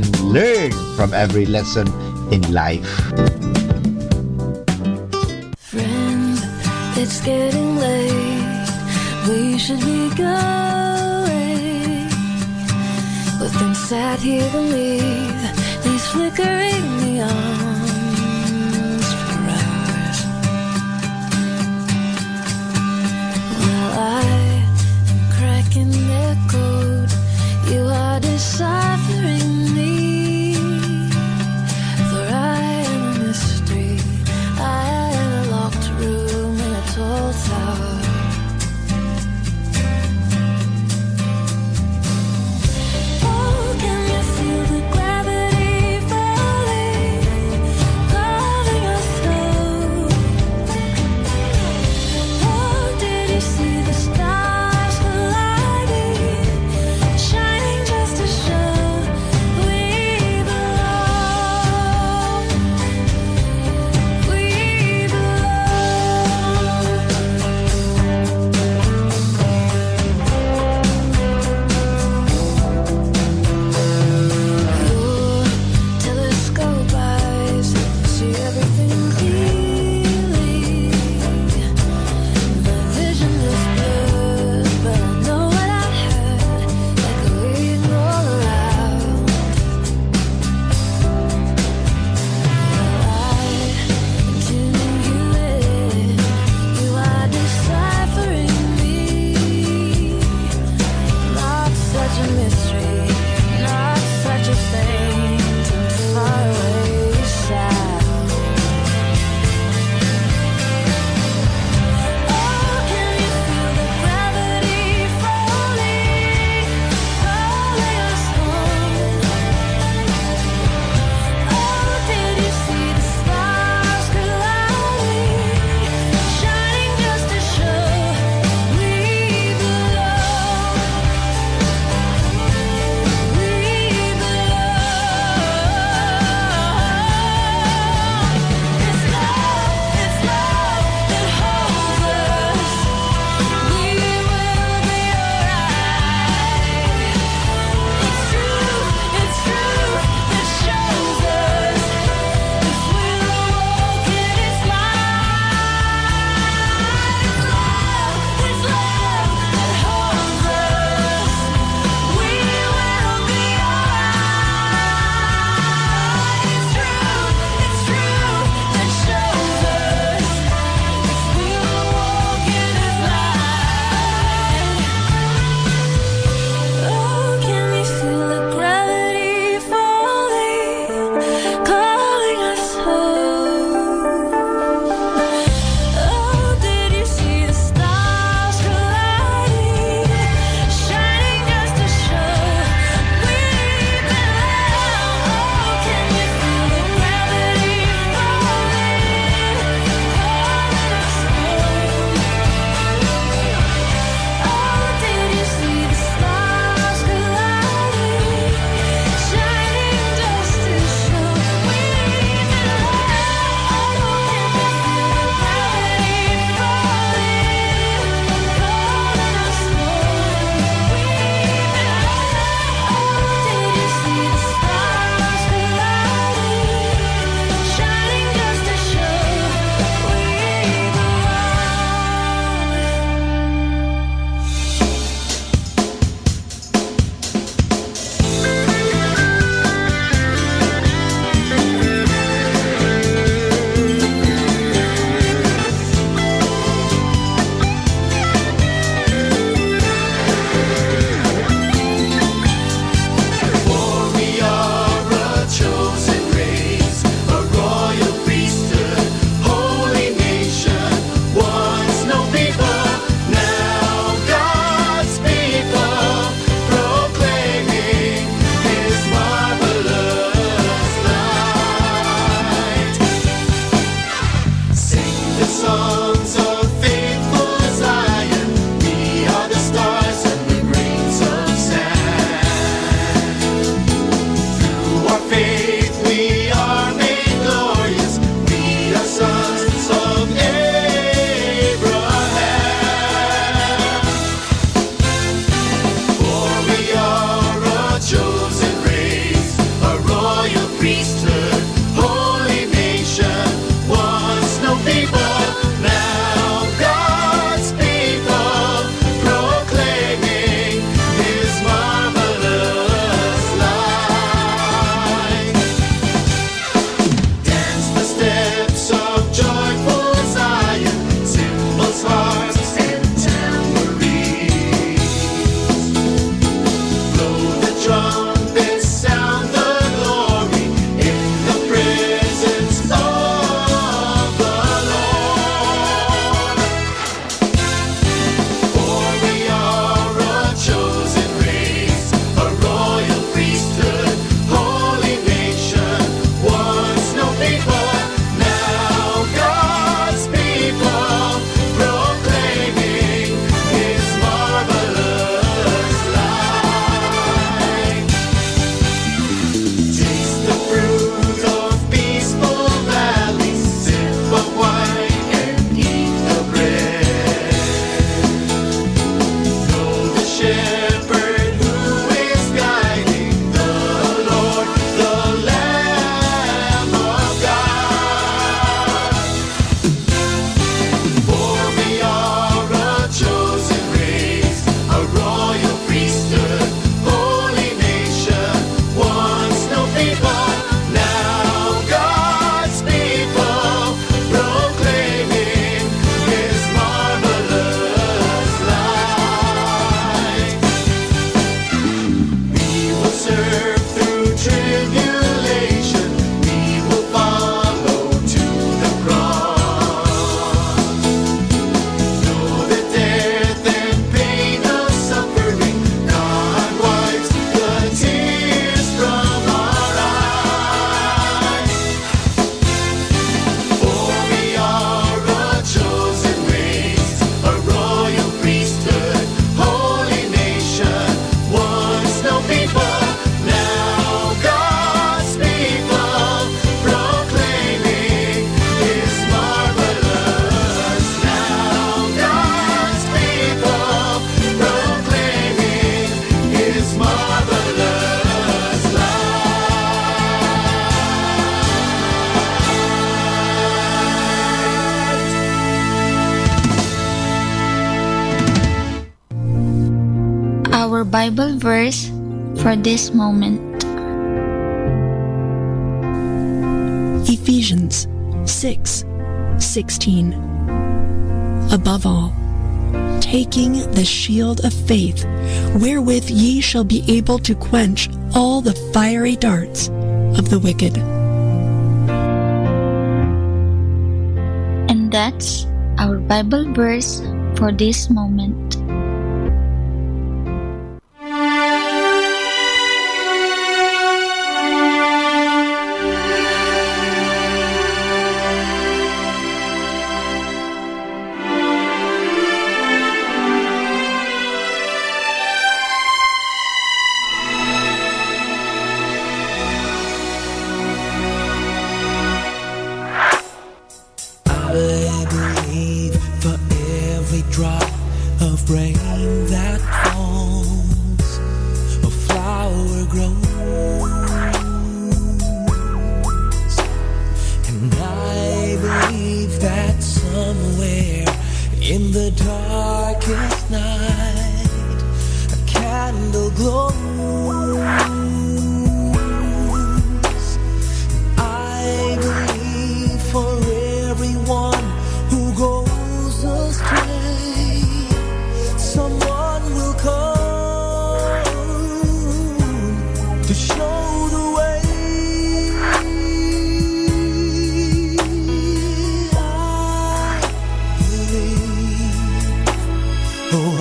and learn from every lesson in life. Friend, it's getting late. We should be going. We've been sat here beneath these flickering neons for hours. While I am cracking their code, you are deciphering me. For I am a mystery, I am a locked room in a tall tower. Oh, can you feel the gravity falling, calling us through? Oh, did you see the stars colliding, shining just to show Bible verse for this moment. Ephesians 6:16. Above all, taking the shield of faith, wherewith ye shall be able to quench all the fiery darts of the wicked. And that's our Bible verse for this moment. I believe for every drop of rain that falls, a flower grows. And I believe that somewhere in the darkest night, a candle glows. I believe for everyone who goes astray, someone will come to show the way. I believe, oh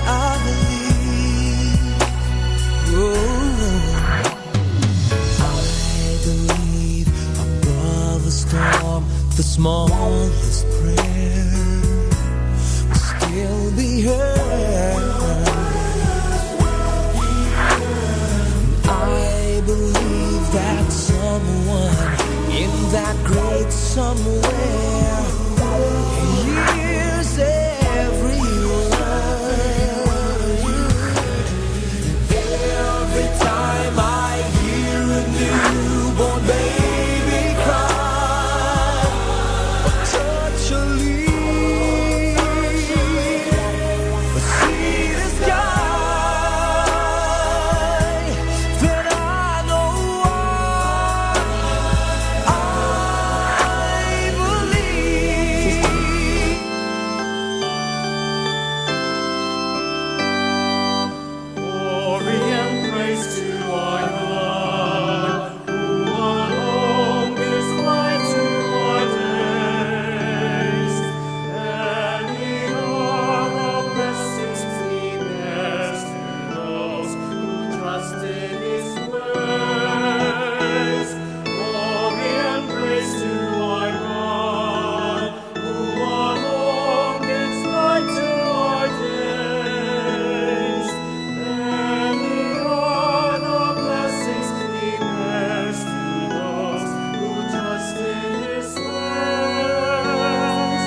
I believe, oh I believe above the storm, the smallest prayer will still be heard. I believe that someone in that great somewhere hears every word. Every time I hear a newborn baby cry, touch a leaf, see the sky, then I know I believe. Glory and praise to our God, who alone gives light to our days. Any are the blessings He bears to those who trust in His ways. Glory and praise to our God, who alone gives light to our days. Any are the blessings He bears to those who trust in His ways.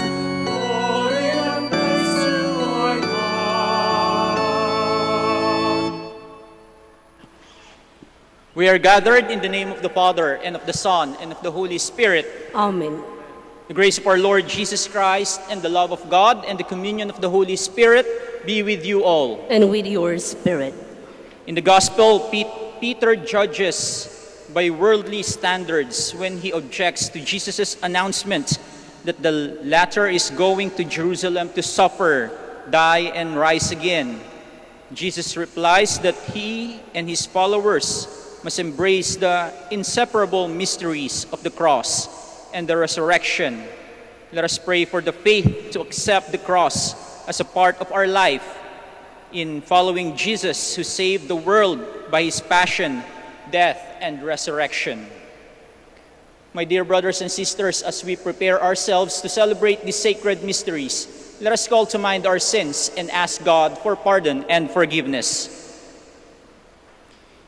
Glory and praise to our God. We are gathered in the name of the Father, and of the Son, and of the Holy Spirit. Amen. The grace of our Lord Jesus Christ, and the love of God, and the communion of the Holy Spirit be with you all. And with your spirit. In the Gospel, Peter judges by worldly standards when he objects to Jesus' announcement that the latter is going to Jerusalem to suffer, die, and rise again. Jesus replies that he and his followers must embrace the inseparable mysteries of the cross and the resurrection. Let us pray for the faith to accept the cross as a part of our life in following Jesus, who saved the world by his passion, death, and resurrection. My dear brothers and sisters, as we prepare ourselves to celebrate these sacred mysteries, let us call to mind our sins and ask God for pardon and forgiveness.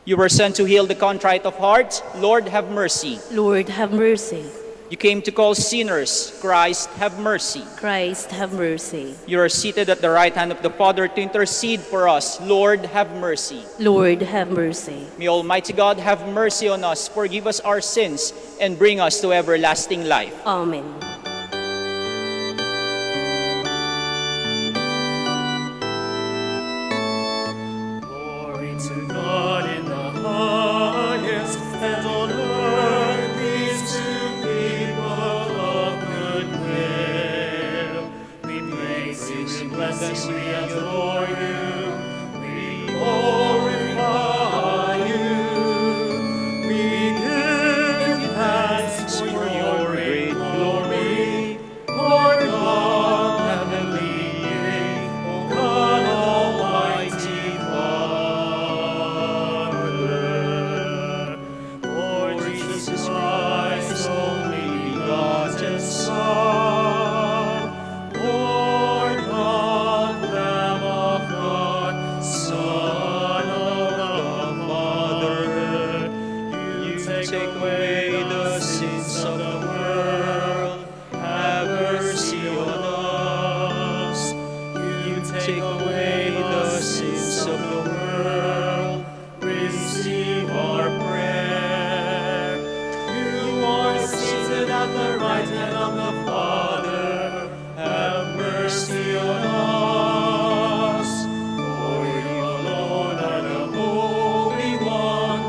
You were sent to heal the contrite of heart. Lord, have mercy. Lord, have mercy. You came to call sinners. Christ, have mercy. Christ, have mercy. You are seated at the right hand of the Father to intercede for us. Lord, have mercy. Lord, have mercy. May Almighty God have mercy on us, forgive us our sins, and bring us to everlasting life. Amen. take away the sins of the world, have mercy on us. You take away the sins of the world, receive our prayer. You are seated at the right hand of the Father, have mercy on us. For you alone are the Holy One,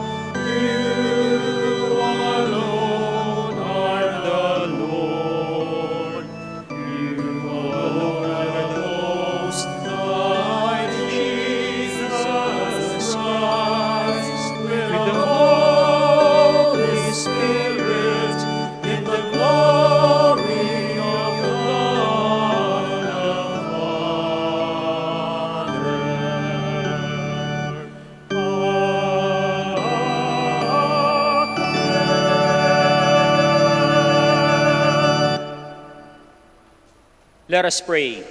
you alone are the Lord. You alone are the Most High Jesus Christ, with the Holy Spirit, in the glory of God the Father. Let us pray.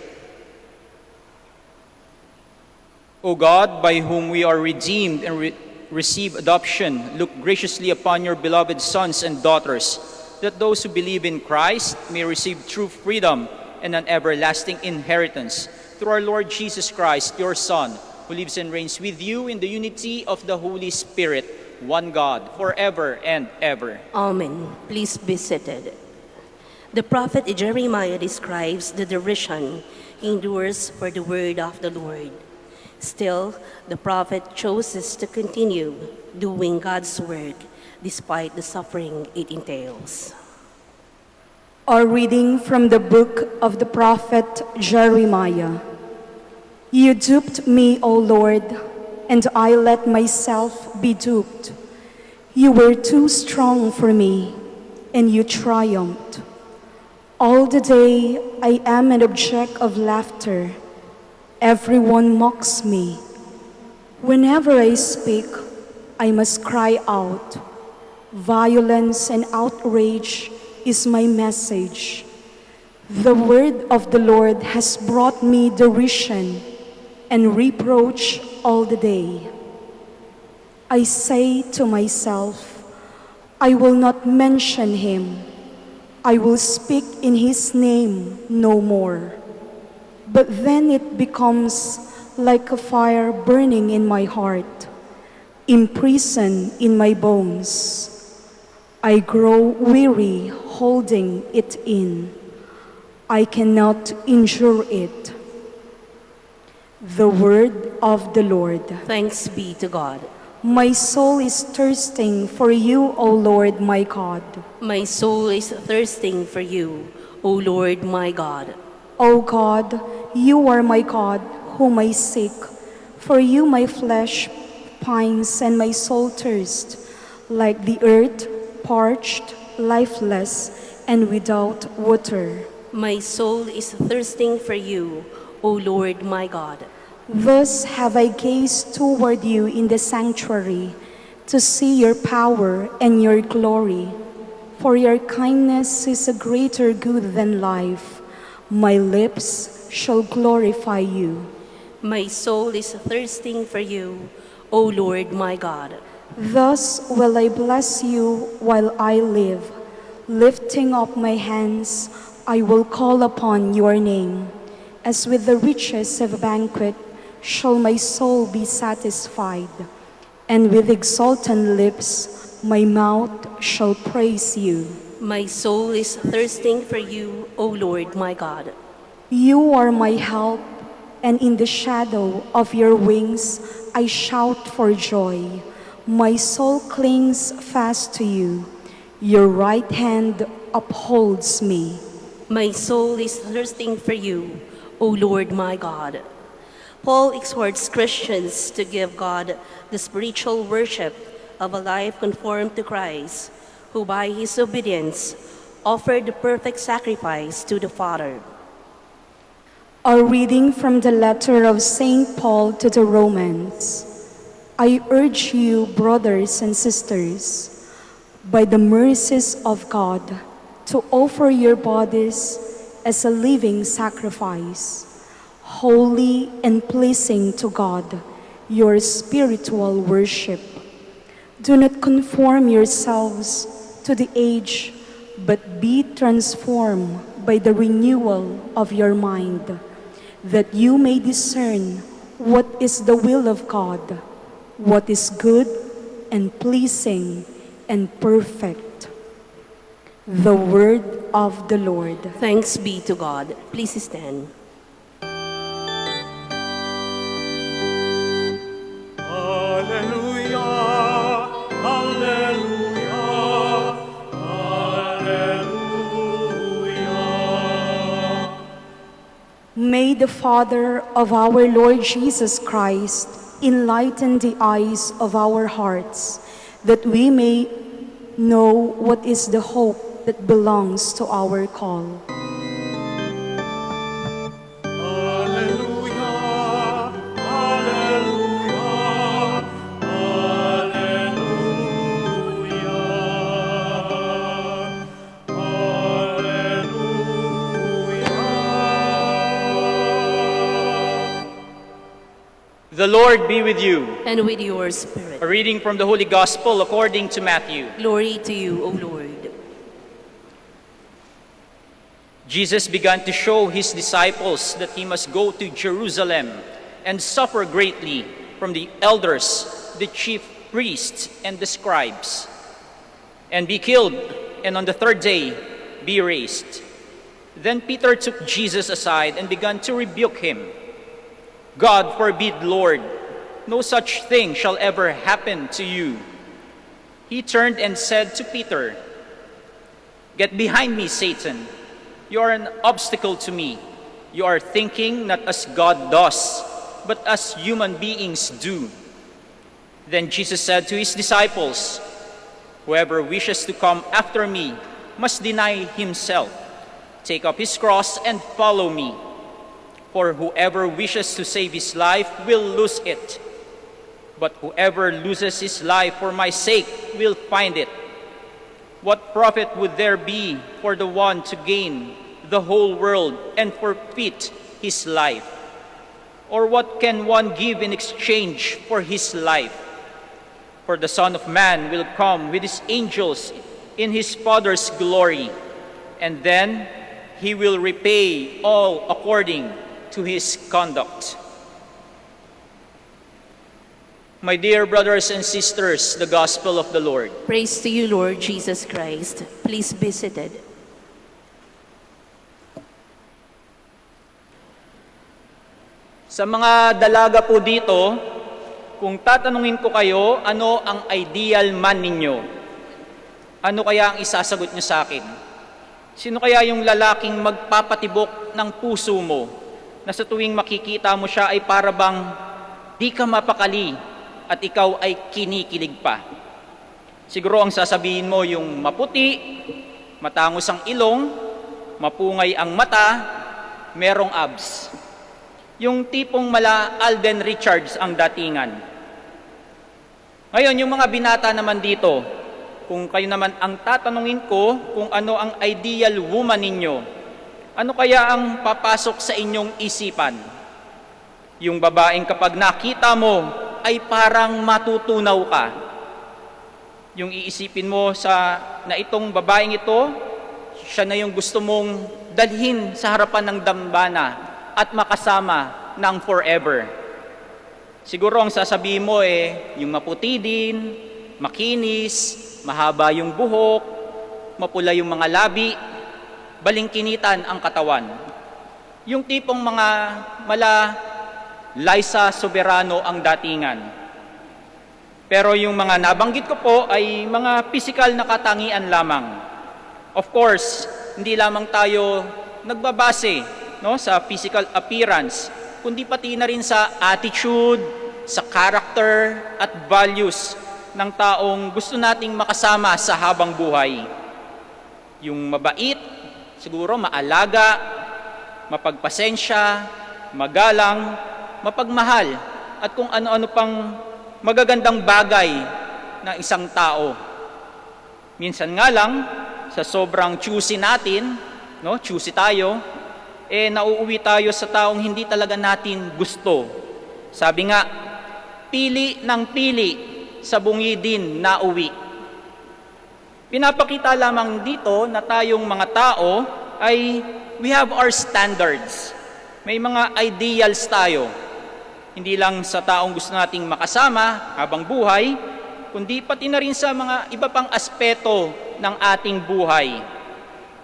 O God, by whom we are redeemed and receive adoption, look graciously upon your beloved sons and daughters, that those who believe in Christ may receive true freedom and an everlasting inheritance. Through our Lord Jesus Christ, your Son, who lives and reigns with you in the unity of the Holy Spirit, one God, forever and ever. Amen. Please be seated. The prophet Jeremiah describes the derision he endures for the word of the Lord. Still, the prophet chooses to continue doing God's work despite the suffering it entails. A reading from the book of the prophet Jeremiah. You duped me, O Lord, and I let myself be duped. You were too strong for me, and you triumphed. All the day I am an object of laughter. Everyone mocks me. Whenever I speak, I must cry out. Violence and outrage is my message. The word of the Lord has brought me derision and reproach all the day. I say to myself, I will not mention him. I will speak in his name no more. But then it becomes like a fire burning in my heart, imprisoned in my bones. I grow weary holding it in. I cannot endure it. The word of the Lord. Thanks be to God. My soul is thirsting for you, O Lord my God. My soul is thirsting for you, O Lord my God. O God, you are my God, whom I seek. For you my flesh pines and my soul thirsts, like the earth, parched, lifeless, and without water. My soul is thirsting for you, O Lord my God. Thus have I gazed toward you in the sanctuary, to see your power and your glory. For your kindness is a greater good than life. My lips shall glorify you. My soul is thirsting for you, O Lord my God. Thus will I bless you while I live. Lifting up my hands, I will call upon your name. As with the riches of a banquet, shall my soul be satisfied. And with exultant lips, my mouth shall praise you. My soul is thirsting for you, O Lord my God. You are my help, and in the shadow of your wings I shout for joy. My soul clings fast to you. Your right hand upholds me. My soul is thirsting for you, O Lord my God. Paul exhorts Christians to give God the spiritual worship of a life conformed to Christ, who by his obedience offered the perfect sacrifice to the Father. A reading from the letter of St. Paul to the Romans. I urge you, brothers and sisters, by the mercies of God, to offer your bodies as a living sacrifice, holy and pleasing to God, your spiritual worship. Do not conform yourselves to the age, but be transformed by the renewal of your mind, that you may discern what is the will of God, what is good and pleasing and perfect. The word of the Lord. Thanks be to God. Please stand. Hallelujah, hallelujah, hallelujah. May the Father of our Lord Jesus Christ enlighten the eyes of our hearts, that we may know what is the hope that belongs to our call. Hallelujah, hallelujah, hallelujah, hallelujah. The Lord be with you. And with your spirit. A reading from the Holy Gospel according to Matthew. Glory to you, O Lord. Jesus began to show his disciples that he must go to Jerusalem and suffer greatly from the elders, the chief priests, and the scribes, and be killed, and on the third day be raised. Then Peter took Jesus aside and began to rebuke him. God forbid, Lord, no such thing shall ever happen to you. He turned and said to Peter, "Get behind me, Satan. You are an obstacle to me. You are thinking not as God does, but as human beings do." Then Jesus said to his disciples, "Whoever wishes to come after me must deny himself, take up his cross, and follow me. For whoever wishes to save his life will lose it. But whoever loses his life for my sake will find it. What profit would there be for the one to gain the whole world and forfeit his life? Or what can one give in exchange for his life? For the Son of Man will come with his angels in his Father's glory, and then he will repay all according to his conduct." My dear brothers and sisters, the Gospel of the Lord. Praise to you, Lord Jesus Christ. Please be seated. Sa mga dalaga po dito, kung tatanungin ko kayo, ano ang ideal man ninyo? Ano kaya ang isasagot niyo sa akin? Sino kaya yung lalaking magpapatibok ng puso mo, na sa tuwing makikita mo siya ay para bang di ka mapakali at ikaw ay kinikilig pa? Siguro ang sasabihin mo yung maputi, matangos ang ilong, mapungay ang mata, merong abs. Yung tipong mala Alden Richards ang datingan. Ngayon, yung mga binata naman dito, kung kayo naman ang tatanungin ko kung ano ang ideal woman ninyo, ano kaya ang papasok sa inyong isipan? Yung babaeng kapag nakita mo ay parang matutunaw ka. Yung iisipin mo na itong babaeng ito, siya na yung gusto mong dalhin sa harapan ng dambana at makasama ng forever. Siguro ang sasabihin mo yung maputi din, makinis, mahaba yung buhok, mapula yung mga labi, balingkinitan ang katawan. Yung tipong mga mala Liza Soberano ang datingan. Pero yung mga nabanggit ko po ay mga physical na katangian lamang. Of course, hindi lamang tayo nagbabase sa physical appearance, kundi pati na rin sa attitude, sa character at values ng taong gusto nating makasama sa habang buhay. Yung mabait, siguro maalaga, mapagpasensya, magalang, mapagmahal, at kung ano-ano pang magagandang bagay ng isang tao. Minsan nga lang, sa sobrang choosy natin, choosy tayo, nauuwi tayo sa taong hindi talaga natin gusto. Sabi nga, pili ng pili, sa bungi din nauwi. Pinapakita lamang dito na tayong mga tao ay we have our standards. May mga ideals tayo. Hindi lang sa taong gusto nating makasama habang buhay, kundi pati na rin sa mga iba pang aspeto ng ating buhay.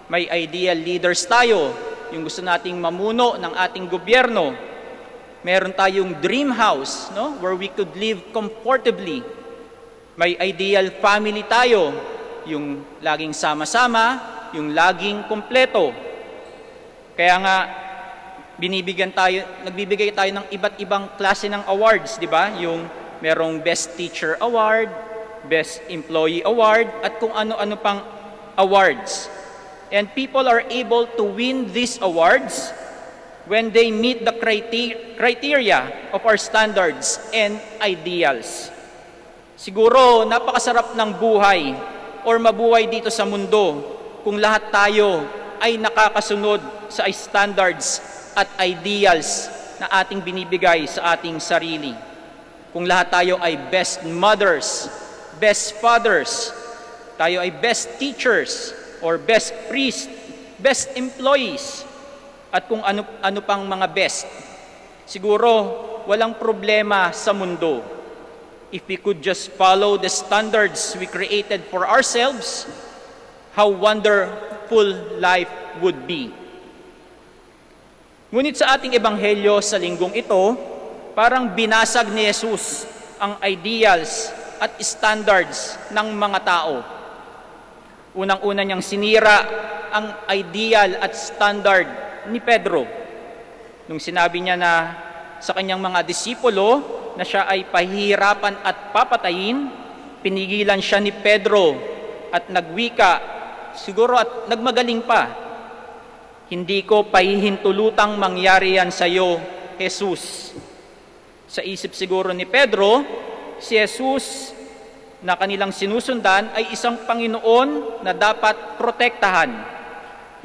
May ideal leaders tayo, yung gusto nating mamuno ng ating gobyerno. Meron tayong dream house, no, where we could live comfortably. May ideal family tayo, yung laging sama-sama, yung laging kompleto. Kaya nga, nagbibigay tayo ng iba't ibang klase ng awards, di ba? Yung merong Best Teacher Award, Best Employee Award, at kung ano-ano pang awards. And people are able to win these awards when they meet the criteria of our standards and ideals. Siguro, napakasarap ng buhay or mabuhay dito sa mundo kung lahat tayo ay nakakasunod sa standards at ideals na ating binibigay sa ating sarili. Kung lahat tayo ay best mothers, best fathers, tayo ay best teachers or best priests, best employees, at kung ano pang mga best, siguro walang problema sa mundo. If we could just follow the standards we created for ourselves, how wonderful life would be. Ngunit sa ating ebanghelyo sa linggong ito, parang binasag ni Jesus ang ideals at standards ng mga tao. Unang-una niyang sinira ang ideal at standard ni Pedro. Nung sinabi niya na sa kanyang mga disipulo na siya ay pahihirapan at papatayin, pinigilan siya ni Pedro at nagwika, siguro at nagmagaling pa, hindi ko pahihintulutang mangyari yan sa iyo, Jesus. Sa isip siguro ni Pedro, si Jesus na kanilang sinusundan ay isang Panginoon na dapat protektahan.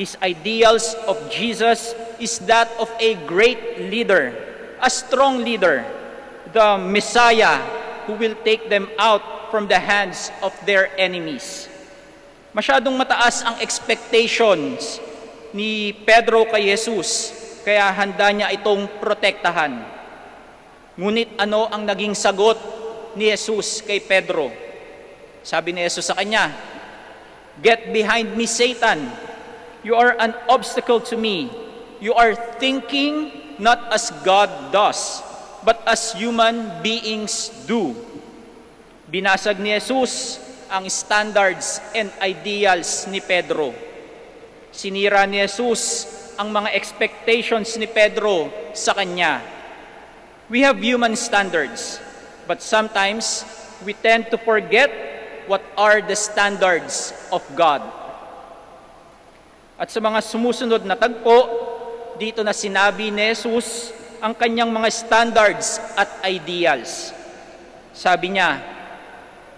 His ideals of Jesus is that of a great leader, a strong leader, the Messiah who will take them out from the hands of their enemies. Masyadong mataas ang expectations ni Pedro kay Jesus, kaya handa niya itong protektahan. Ngunit ano ang naging sagot ni Jesus kay Pedro? Sabi ni Jesus sa kanya, "Get behind me, Satan. You are an obstacle to me. You are thinking not as God does, but as human beings do." Binasag ni Jesus ang standards and ideals ni Pedro. Sinira ni Jesus ang mga expectations ni Pedro sa kanya. We have human standards, but sometimes we tend to forget what are the standards of God. At sa mga sumusunod na tagpo, dito na sinabi ni Jesus ang kanyang mga standards at ideals. Sabi niya,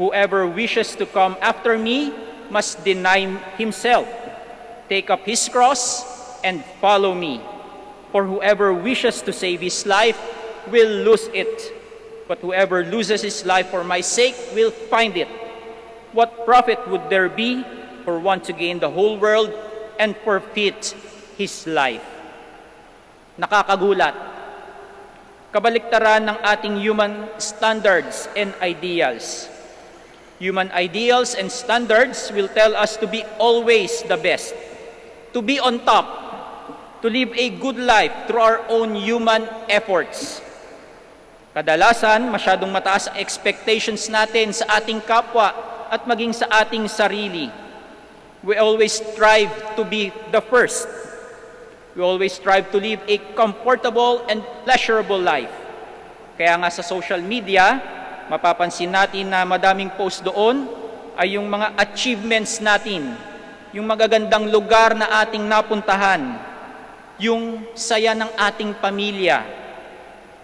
"Whoever wishes to come after me must deny himself, take up his cross, and follow me. For whoever wishes to save his life will lose it, but whoever loses his life for my sake will find it. What profit would there be for one to gain the whole world and forfeit his life?" Nakakagulat. Kabaliktaran ng ating human standards and ideals. Human ideals and standards will tell us to be always the best, to be on top, to live a good life through our own human efforts. Kadalasan, masyadong mataas ang expectations natin sa ating kapwa at maging sa ating sarili. We always strive to be the first. We always strive to live a comfortable and pleasurable life. Kaya nga sa social media, mapapansin natin na madaming post doon ay yung mga achievements natin, yung magagandang lugar na ating napuntahan, yung saya ng ating pamilya.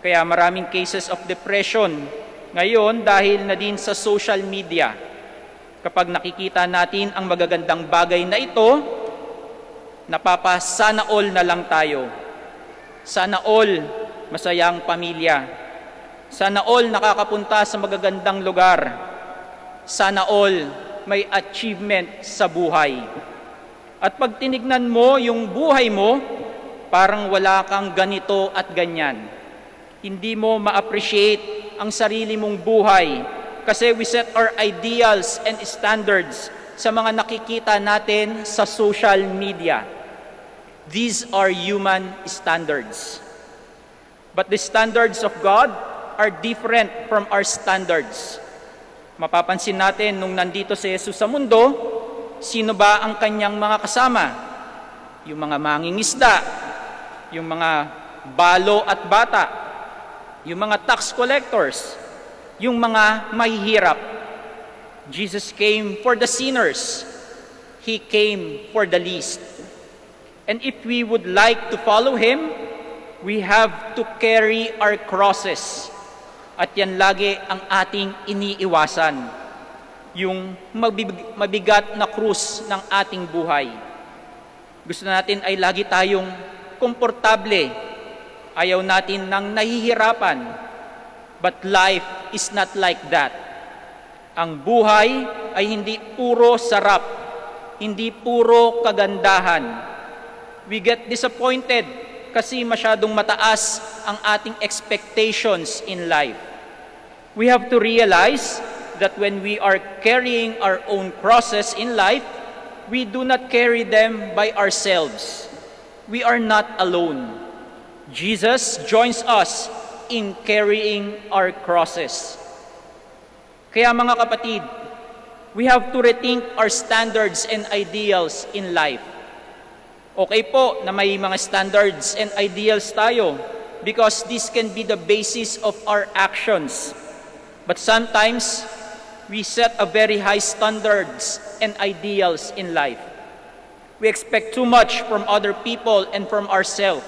Kaya maraming cases of depression ngayon dahil na din sa social media. Kapag nakikita natin ang magagandang bagay na ito, napapasana all na lang tayo. Sana all masayang pamilya. Sana all nakakapunta sa magagandang lugar. Sana all may achievement sa buhay. At pag tinignan mo yung buhay mo, parang wala kang ganito at ganyan. Hindi mo ma-appreciate ang sarili mong buhay kasi we set our ideals and standards sa mga nakikita natin sa social media. These are human standards. But the standards of God are different from our standards. Mapapansin natin nung nandito si Jesus sa mundo, sino ba ang kanyang mga kasama? Yung mga mangingisda, yung mga balo at bata, yung mga tax collectors, yung mga mahihirap. Jesus came for the sinners. He came for the least. And if we would like to follow Him, we have to carry our crosses. At yan lagi ang ating iniiwasan. Yung mabigat na krus ng ating buhay. Gusto natin ay lagi tayong komportable. Ayaw natin ng nahihirapan. But life is not like that. Ang buhay ay hindi puro sarap, hindi puro kagandahan. We get disappointed kasi masyadong mataas ang ating expectations in life. We have to realize that when we are carrying our own crosses in life, we do not carry them by ourselves. We are not alone. Jesus joins us in carrying our crosses. Kaya mga kapatid, we have to rethink our standards and ideals in life. Okay po na may mga standards and ideals tayo because this can be the basis of our actions. But sometimes, we set a very high standards and ideals in life. We expect too much from other people and from ourselves.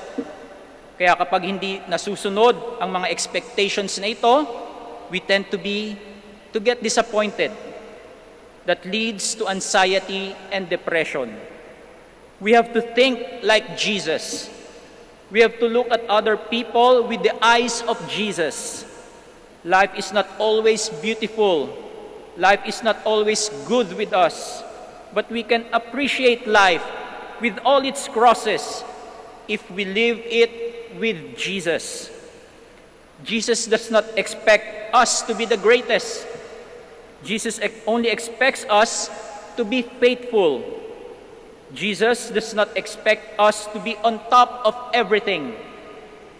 Kaya kapag hindi nasusunod ang mga expectations na ito, we tend to get disappointed. That leads to anxiety and depression. We have to think like Jesus. We have to look at other people with the eyes of Jesus. Life is not always beautiful. Life is not always good with us. But we can appreciate life with all its crosses if we live it with Jesus. Jesus does not expect us to be the greatest. Jesus only expects us to be faithful. Jesus does not expect us to be on top of everything.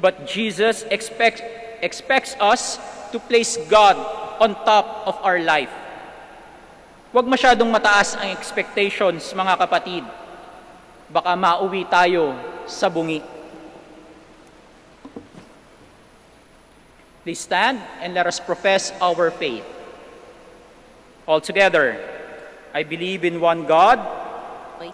But Jesus expects us to place God on top of our life. Huwag masyadong mataas ang expectations, mga kapatid. Baka mauwi tayo sa bungi. Please stand and let us profess our faith. All together, I believe in one God,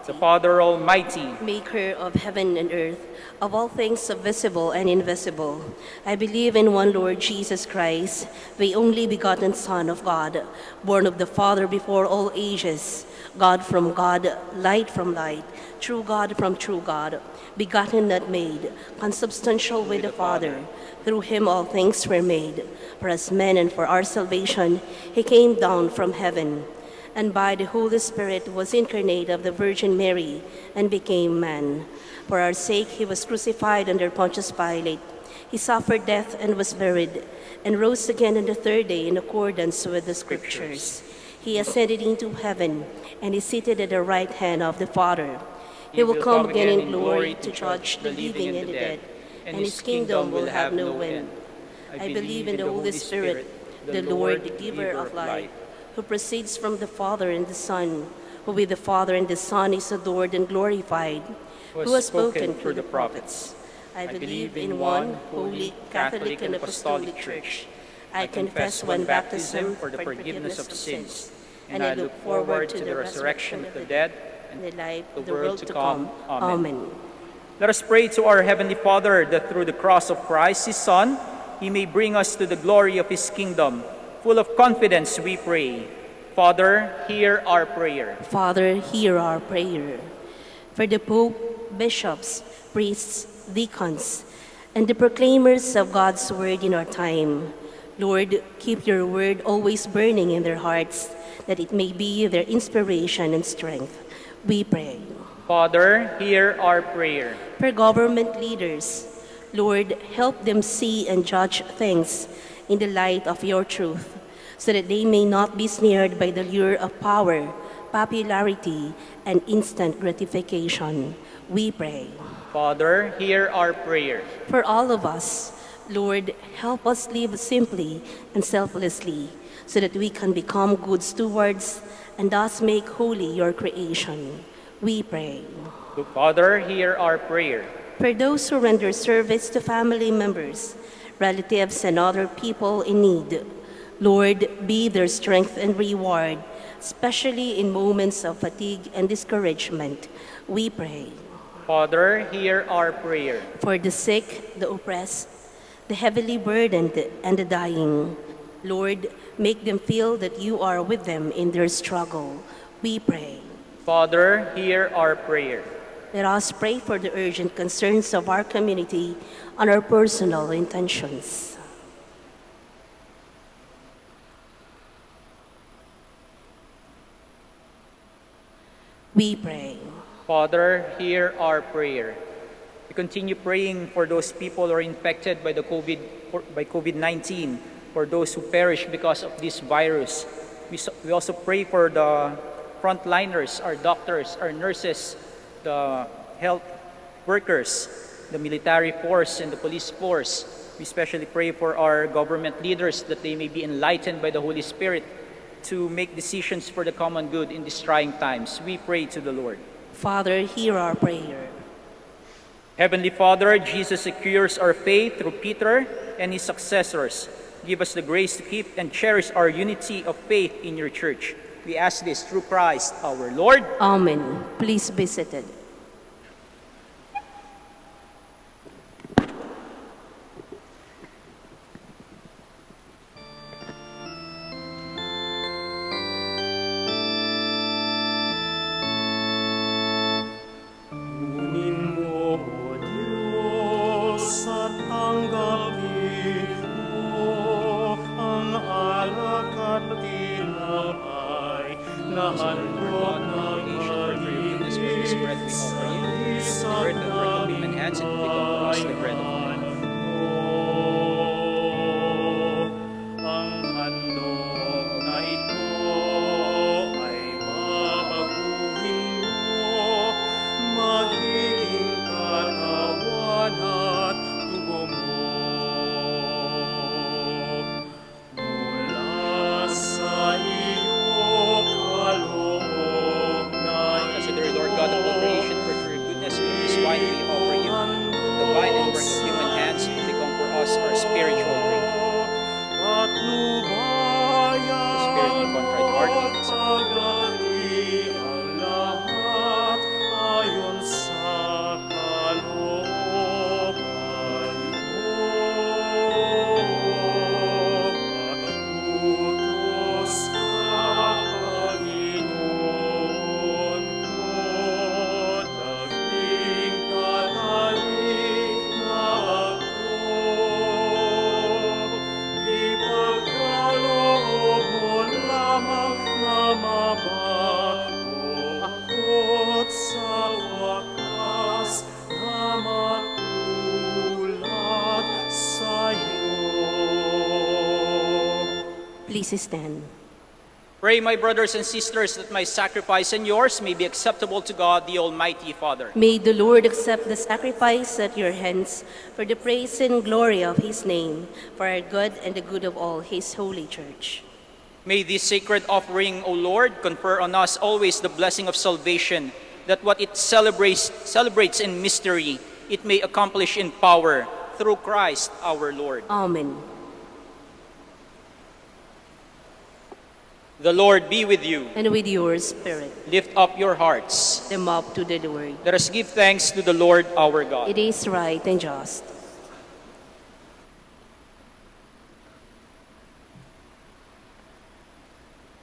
the Father Almighty, Maker of heaven and earth, of all things visible and invisible. I believe in one Lord Jesus Christ, the only begotten Son of God, born of the Father before all ages, God from God, light from light, true God from true God, begotten not made, consubstantial with the Father. Through him all things were made. For us men and for our salvation, he came down from heaven, and by the Holy Spirit was incarnate of the Virgin Mary, and became man. For our sake he was crucified under Pontius Pilate. He suffered death and was buried, and rose again on the third day in accordance with the Scriptures. He ascended into heaven, and is seated at the right hand of the Father. He will come again in glory to judge the living and the dead, and his kingdom will have no end. I believe in the Holy Spirit, the Lord, the giver of life, who proceeds from the Father and the Son, who with the Father and the Son is adored and glorified, who has spoken through the prophets. I believe in one holy, Catholic, and Apostolic Church. I confess one baptism for the forgiveness of sins, and I look forward to the resurrection of the dead and the life of the world to come. Amen. Let us pray to our Heavenly Father that through the cross of Christ, His Son, He may bring us to the glory of His kingdom. Full of confidence we pray. Father, hear our prayer. Father, hear our prayer. For the Pope, bishops, priests, deacons, and the proclaimers of God's word in our time, Lord, keep your word always burning in their hearts, that it may be their inspiration and strength. We pray. Father, hear our prayer. For government leaders, Lord, help them see and judge things in the light of your truth, so that they may not be snared by the lure of power, popularity, and instant gratification. We pray. Father, hear our prayer. For all of us, Lord, help us live simply and selflessly, so that we can become good stewards and thus make holy your creation. We pray. Father, hear our prayer. For those who render service to family members, relatives, and other people in need, Lord, be their strength and reward, especially in moments of fatigue and discouragement. We pray. Father, hear our prayer. For the sick, the oppressed, the heavily burdened, and the dying, Lord, make them feel that you are with them in their struggle. We pray. Father, hear our prayer. Let us pray for the urgent concerns of our community and our personal intentions. We pray. Father, hear our prayer. We continue praying for those people who are infected by COVID-19, for those who perish because of this virus. We also pray for the frontliners, our doctors, our nurses, the health workers, the military force, and the police force. We especially pray for our government leaders that they may be enlightened by the Holy Spirit to make decisions for the common good in these trying times. We pray to the Lord. Father, hear our prayer. Heavenly Father, Jesus secures our faith through Peter and his successors. Give us the grace to keep and cherish our unity of faith in your church. We ask this through Christ our Lord. Amen. Please be seated. Kunin mo, O Diyos, at tanggapin mo ang alak at tinapay na handog ng malinis sa isang daming kayanan mo. Ang handog na ito ay babaguhin mo, magiging katawan at dugo mo. Mula sa iyo kaloob na Consider, Lord God of all creation, for your goodness with this wine we offer you. The wine and work of human hands to become for us our spiritual drink. at lubayan The spirit of contrite heart we accept. pagati ang lahat ayon sa kalooban mo. Magutos ka, Panginoon ko, naging katalig na ako. Ipagkaloob mo lamang na mabago ako't sa wakas na matulad sa'yo. Please stand. Pray, my brothers and sisters, that my sacrifice and yours may be acceptable to God, the Almighty Father. May the Lord accept the sacrifice at your hands for the praise and glory of his name, for our good and the good of all his holy church. May this sacred offering, O Lord, confer on us always the blessing of salvation, that what it celebrates in mystery, it may accomplish in power, through Christ our Lord. Amen. The Lord be with you. And with your spirit, Lift up your hearts. them up to the Lord. Let us give thanks to the Lord our God. It is right and just.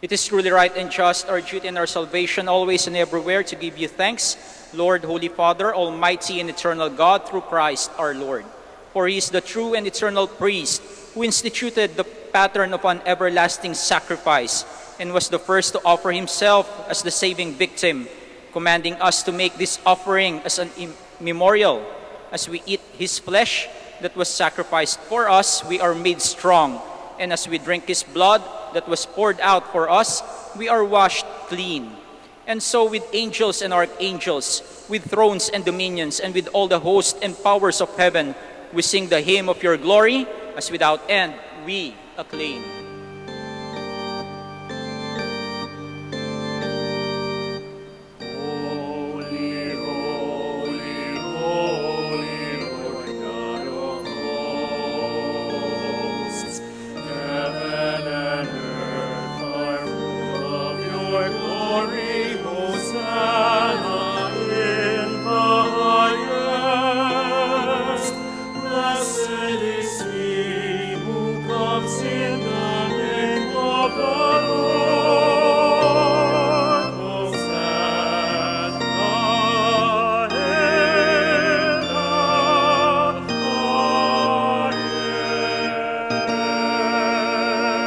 It is truly right and just, our duty and our salvation, always and everywhere, to give you thanks, Lord, Holy Father, Almighty and eternal God, through Christ our Lord. For he is the true and eternal priest, who instituted the pattern of an everlasting sacrifice and was the first to offer himself as the saving victim, commanding us to make this offering as an memorial. As we eat his flesh that was sacrificed for us, we are made strong. And as we drink his blood that was poured out for us, we are washed clean. And so with angels and archangels, with thrones and dominions, and with all the hosts and powers of heaven, we sing the hymn of your glory, as without end we acclaim. Holy, holy, holy, Lord God of hosts. Heaven and earth are full of your glory. Hosanna in the highest. Blessed is he who comes in the name of the Lord. Hosanna in the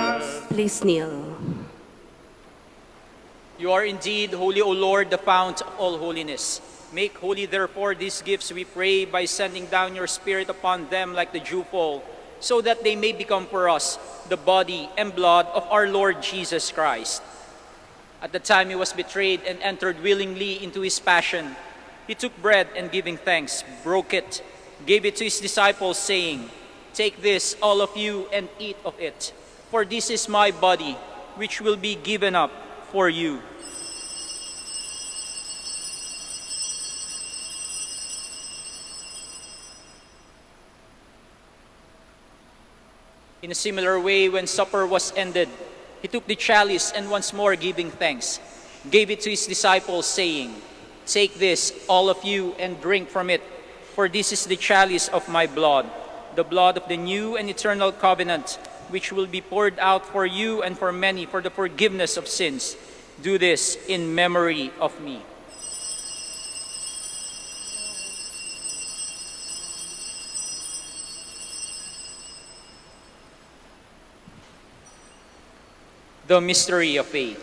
highest. Please kneel. You are indeed holy, O Lord, the fount of all holiness. Make holy, therefore, these gifts, we pray, by sending down your Spirit upon them like the dewfall, so that they may become for us the body and blood of our Lord Jesus Christ. At the time he was betrayed and entered willingly into his passion, he took bread and giving thanks, broke it, gave it to his disciples, saying, "Take this, all of you, and eat of it, for this is my body, which will be given up for you." In a similar way, when supper was ended, he took the chalice and once more giving thanks, gave it to his disciples, saying, "Take this, all of you, and drink from it, for this is the chalice of my blood, the blood of the new and eternal covenant, which will be poured out for you and for many for the forgiveness of sins. Do this in memory of me." The mystery of faith.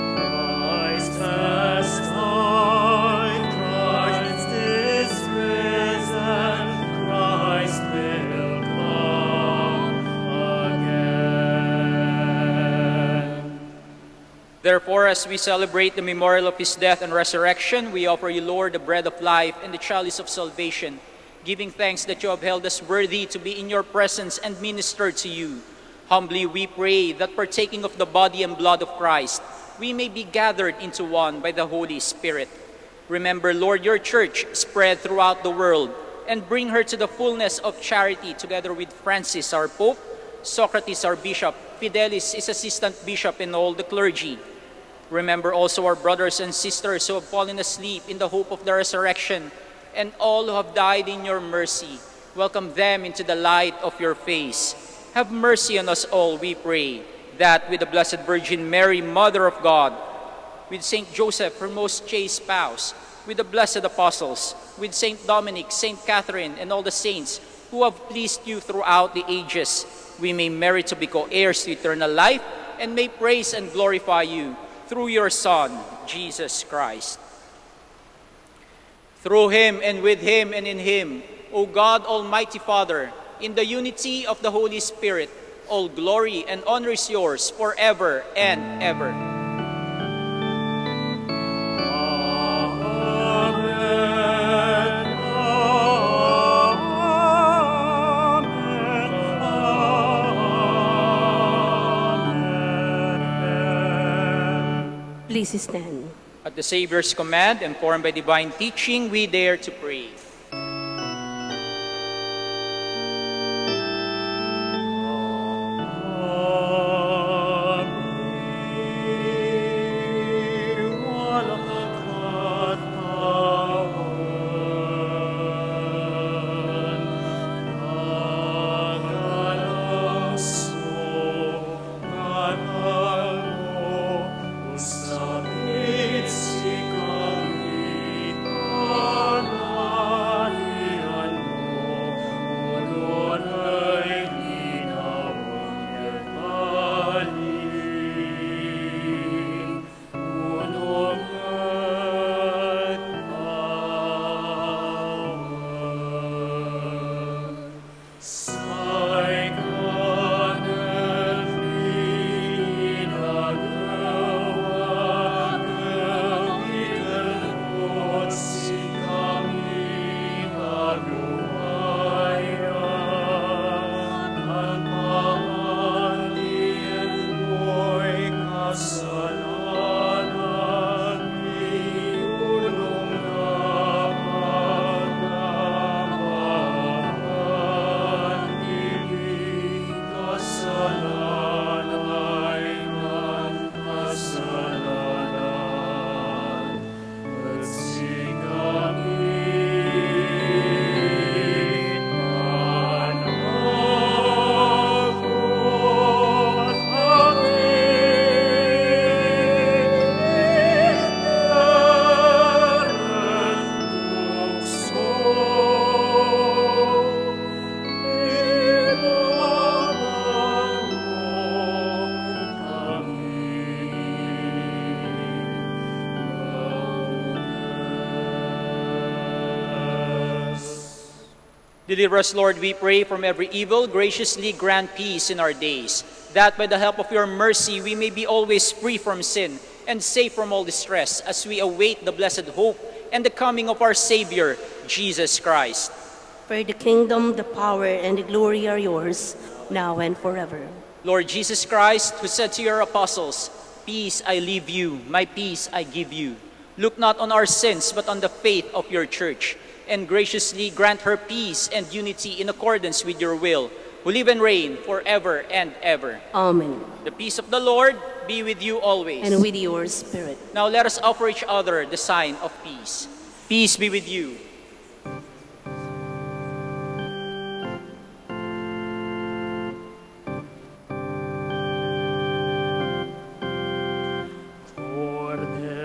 Christ has died, Christ is risen, Christ will come again. Therefore, as we celebrate the memorial of his death and resurrection, we offer you, Lord, the bread of life and the chalice of salvation, giving thanks that you have held us worthy to be in your presence and minister to you. Humbly we pray that partaking of the body and blood of Christ, we may be gathered into one by the Holy Spirit. Remember, Lord, your church spread throughout the world, and bring her to the fullness of charity, together with Francis, our Pope, Socrates, our Bishop, Fidelis, his assistant bishop, and all the clergy. Remember also our brothers and sisters who have fallen asleep in the hope of the resurrection, and all who have died in your mercy. Welcome them into the light of your face. Have mercy on us all, we pray, that with the Blessed Virgin Mary, Mother of God, with Saint Joseph, her most chaste spouse, with the blessed apostles, with Saint Dominic, Saint Catherine, and all the saints who have pleased you throughout the ages, we may merit to be co-heirs to eternal life, and may praise and glorify you through your Son, Jesus Christ. Through him, and with him, and in him, O God, Almighty Father, in the unity of the Holy Spirit, all glory and honor is yours forever and ever. Please stand. At the Savior's command, informed by divine teaching, we dare to pray. Sa pizzica vita Deliver us, Lord, we pray, from every evil. Graciously grant peace in our days, that by the help of your mercy we may be always free from sin and safe from all distress, as we await the blessed hope and the coming of our Savior, Jesus Christ. For the kingdom, the power, and the glory are yours, now and forever. Lord Jesus Christ, who said to your apostles, "Peace I leave you, my peace I give you," look not on our sins, but on the faith of your church, and graciously grant her peace and unity in accordance with your will, who live and reign forever and ever. Amen. The peace of the Lord be with you always. And with your spirit. Now let us offer each other the sign of peace. Peace be with you.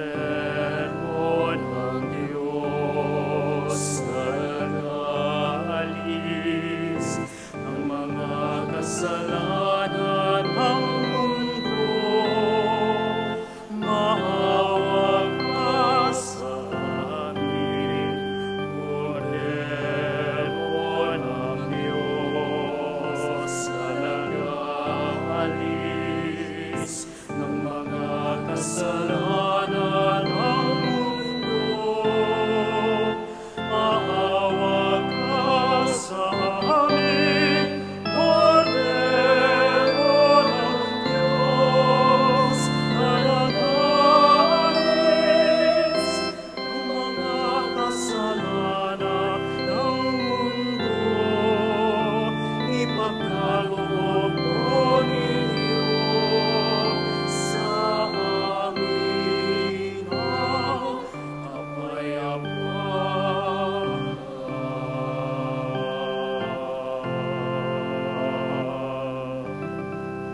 Cordero ng Diyos, nag-aalis ng mga kasalanan ng mundo, maawa ka sa amin. Cordero ng Diyos, nag-aalis ng mga kasalanan ng mundo, maawa ka sa amin. Cordero ng Diyos, nag-aalis ng mga kasalanan ng mundo, ipagkaloob mo ninyo sa amin ang kapayapaan.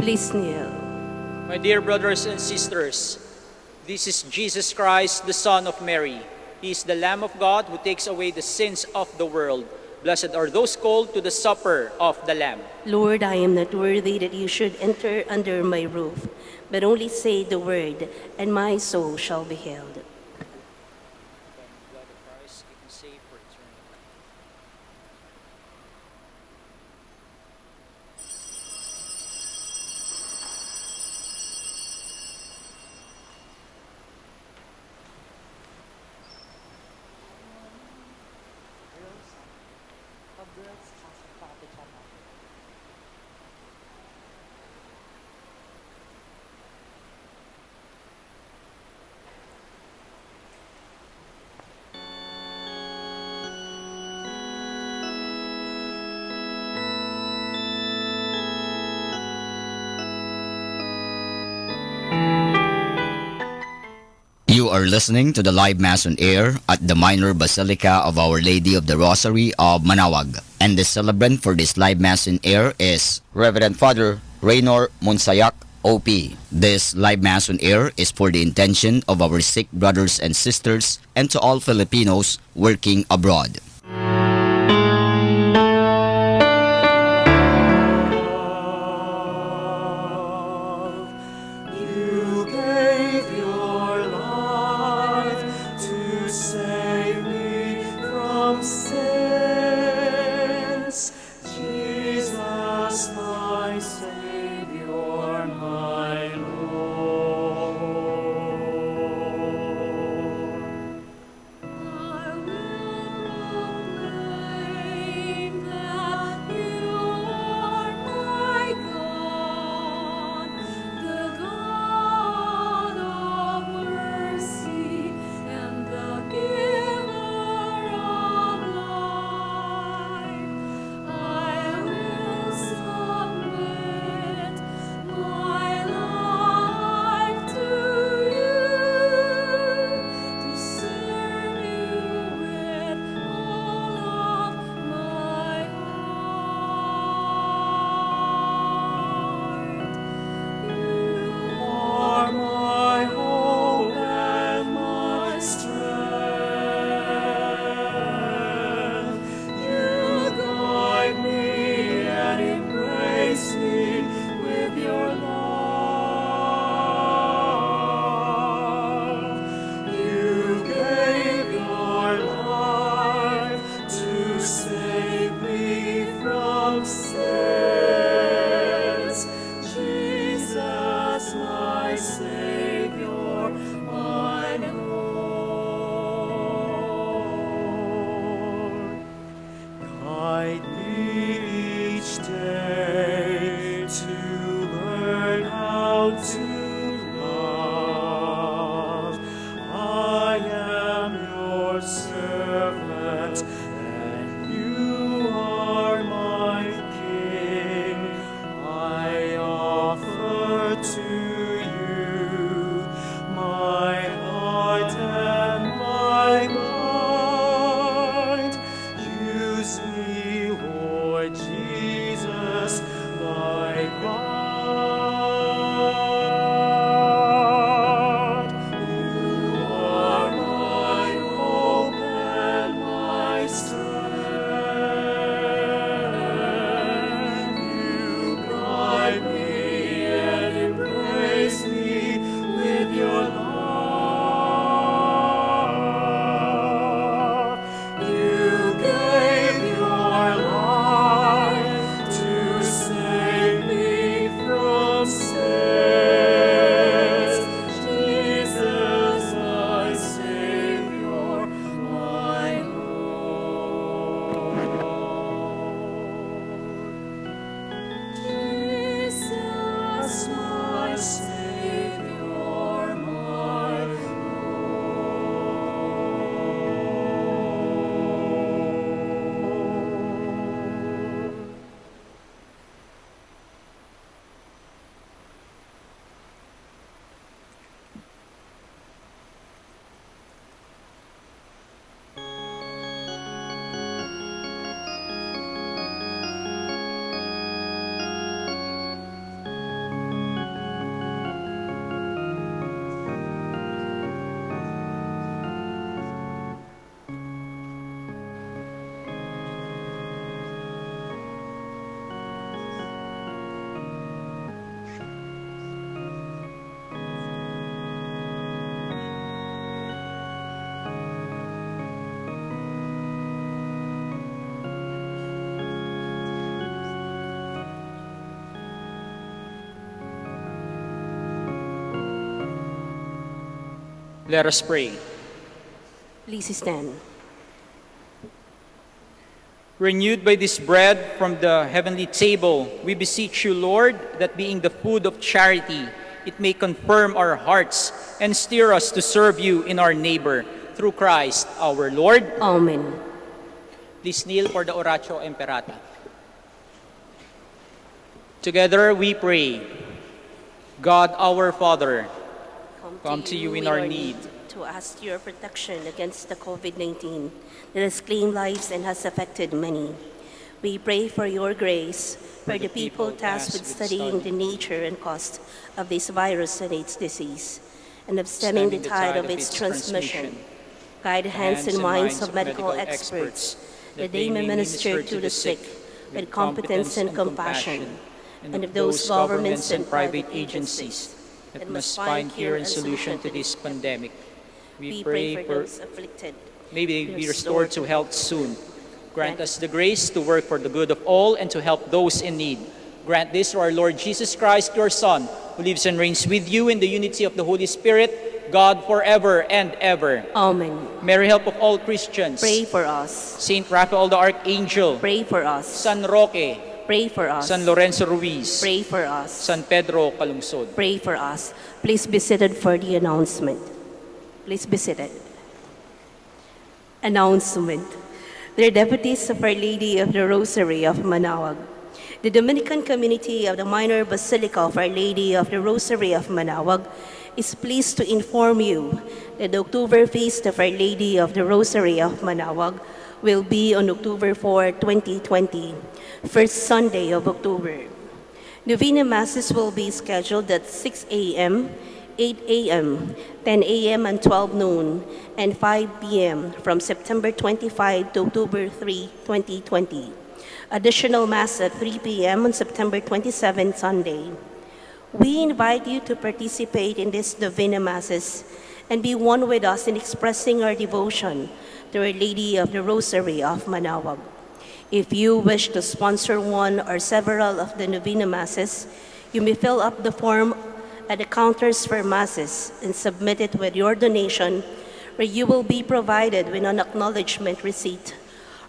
Please kneel. My dear brothers and sisters, this is Jesus Christ, the Son of Mary. He is the Lamb of God who takes away the sins of the world. Blessed are those called to the supper of the Lamb. Lord, I am not worthy that you should enter under my roof, but only say the word, and my soul shall be healed. Blood of Christ, keep me safe for eternity. You are listening to the live Mass on air at the Minor Basilica of Our Lady of the Rosary of Manaoag. And the celebrant for this live Mass in air is Reverend Father Raynor Monsayak, OP. This live Mass on air is for the intention of our sick brothers and sisters and to all Filipinos working abroad. You gave your life to save me from sins. Jesus, my Savior, my Lord. I will Let us pray. Please stand. Renewed by this bread from the heavenly table, we beseech you, Lord, that being the food of charity, it may confirm our hearts and steer us to serve you in our neighbor, through Christ our Lord. Amen. Please kneel for the Oratio Imperata. Together we pray. God our Father, come to you in our need. To ask your protection against the COVID-19 that has claimed lives and has affected many. We pray for your grace for the people tasked with studying the nature and cost of this virus and its disease, and of stemming the tide of its transmission. Guide the hands and minds of medical experts, that they may minister to the sick with competence and compassion, and of those governments and private agencies that must find cure and solution to this pandemic. We pray for those afflicted. May they be restored to health soon. Grant us the grace to work for the good of all and to help those in need. Grant this to our Lord Jesus Christ, your Son, who lives and reigns with you in the unity of the Holy Spirit, God forever and ever. Amen. Mary, help of all Christians. Pray for us. Saint Raphael the Archangel. Pray for us. San Roque. Pray for us. San Lorenzo Ruiz. Pray for us. San Pedro Calungsod. Pray for us. Please be seated for the announcement. Please be seated. Announcement. The deputies of Our Lady of the Rosary of Manaoag. The Dominican community of the Minor Basilica of Our Lady of the Rosary of Manaoag is pleased to inform you that the October Feast of Our Lady of the Rosary of Manaoag will be on October 4, 2020, first Sunday of October. Novena Masses will be scheduled at 6 a.m., 8 a.m., 10 a.m. and 12 noon, and 5 p.m. from September 25 to October 3, 2020. Additional Mass at 3 p.m. on September 27, Sunday. We invite you to participate in these Novena Masses and be one with us in expressing our devotion to Our Lady of the Rosary of Manaoag. If you wish to sponsor one or several of the Novena Masses, you may fill up the form at the counters for Masses and submit it with your donation, where you will be provided with an acknowledgement receipt.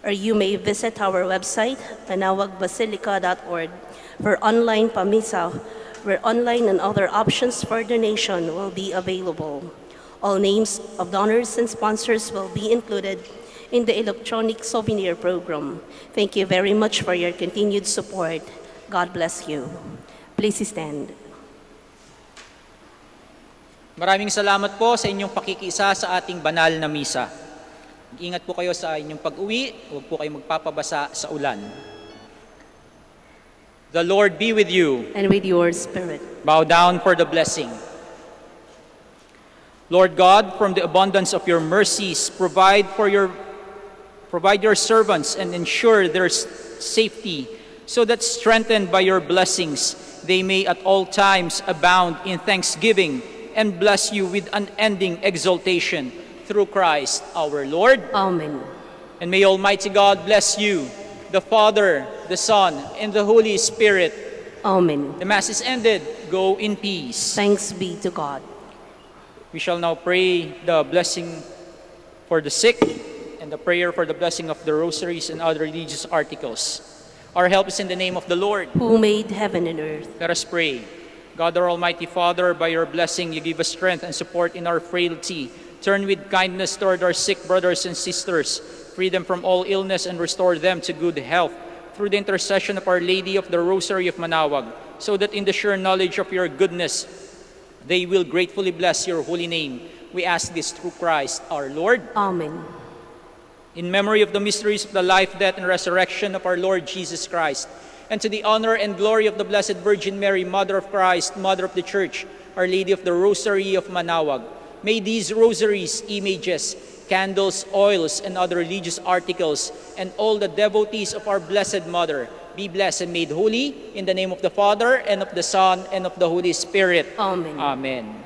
Or you may visit our website, manaoagbasilica.org, for online pamisa, where online and other options for donation will be available. All names of donors and sponsors will be included in the electronic souvenir program. Thank you very much for your continued support. God bless you. Please stand. Maraming salamat po sa inyong pakikiisa sa ating banal na misa. Ingat po kayo sa inyong pag-uwi, huwag po kayo magpapabasa sa ulan. The Lord be with you. And with your spirit. Bow down for the blessing. Lord God, from the abundance of your mercies, provide your servants and ensure their safety, so that strengthened by your blessings, they may at all times abound in thanksgiving and bless you with unending exaltation through Christ our Lord. Amen. And may Almighty God bless you, the Father, the Son, and the Holy Spirit. Amen. The Mass is ended. Go in peace. Thanks be to God. We shall now pray the blessing for the sick and the prayer for the blessing of the rosaries and other religious articles. Our help is in the name of the Lord, who made heaven and earth. Let us pray. God, our Almighty Father, by your blessing, you give us strength and support in our frailty. Turn with kindness toward our sick brothers and sisters. Free them from all illness and restore them to good health through the intercession of Our Lady of the Rosary of Manaoag, so that in the sure knowledge of your goodness, they will gratefully bless your holy name. We ask this through Christ our Lord. Amen. In memory of the mysteries of the life, death, and resurrection of our Lord Jesus Christ, and to the honor and glory of the Blessed Virgin Mary, Mother of Christ, Mother of the Church, Our Lady of the Rosary of Manaoag, may these rosaries, images, candles, oils, and other religious articles, and all the devotees of our Blessed Mother be blessed and made holy in the name of the Father, and of the Son, and of the Holy Spirit. Amen. Amen.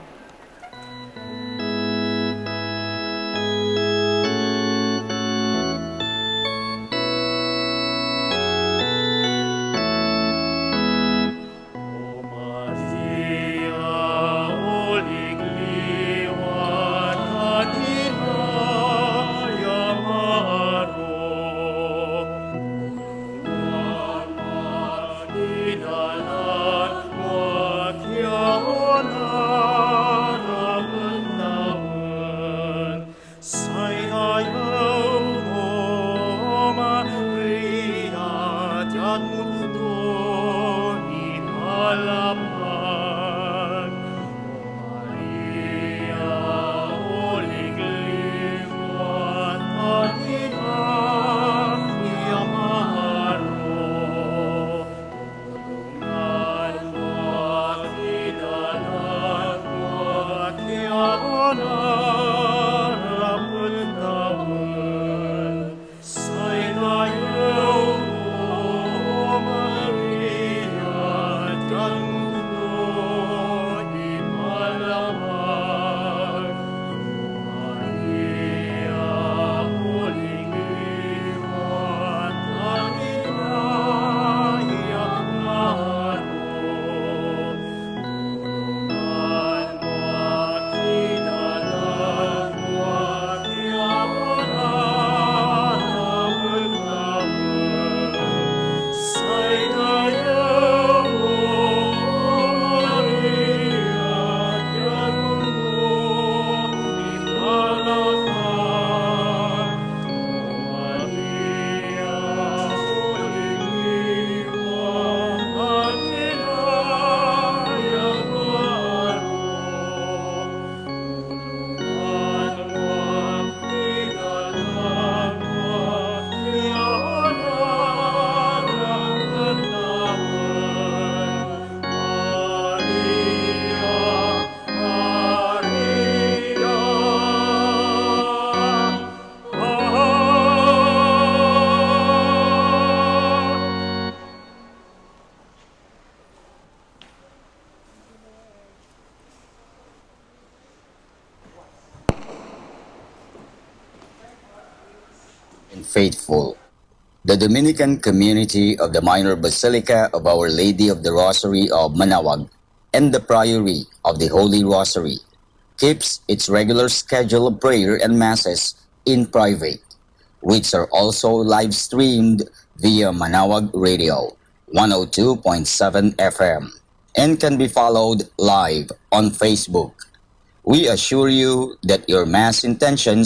O Maria, oligliwan faithful. The Dominican community of the Minor Basilica of Our Lady of the Rosary of Manaoag and the Priory of the Holy Rosary keeps its regular schedule of prayer and masses in private, which are also live streamed via Manaoag Radio 102.7 FM and can be followed live on Facebook. We assure you that your mass intentions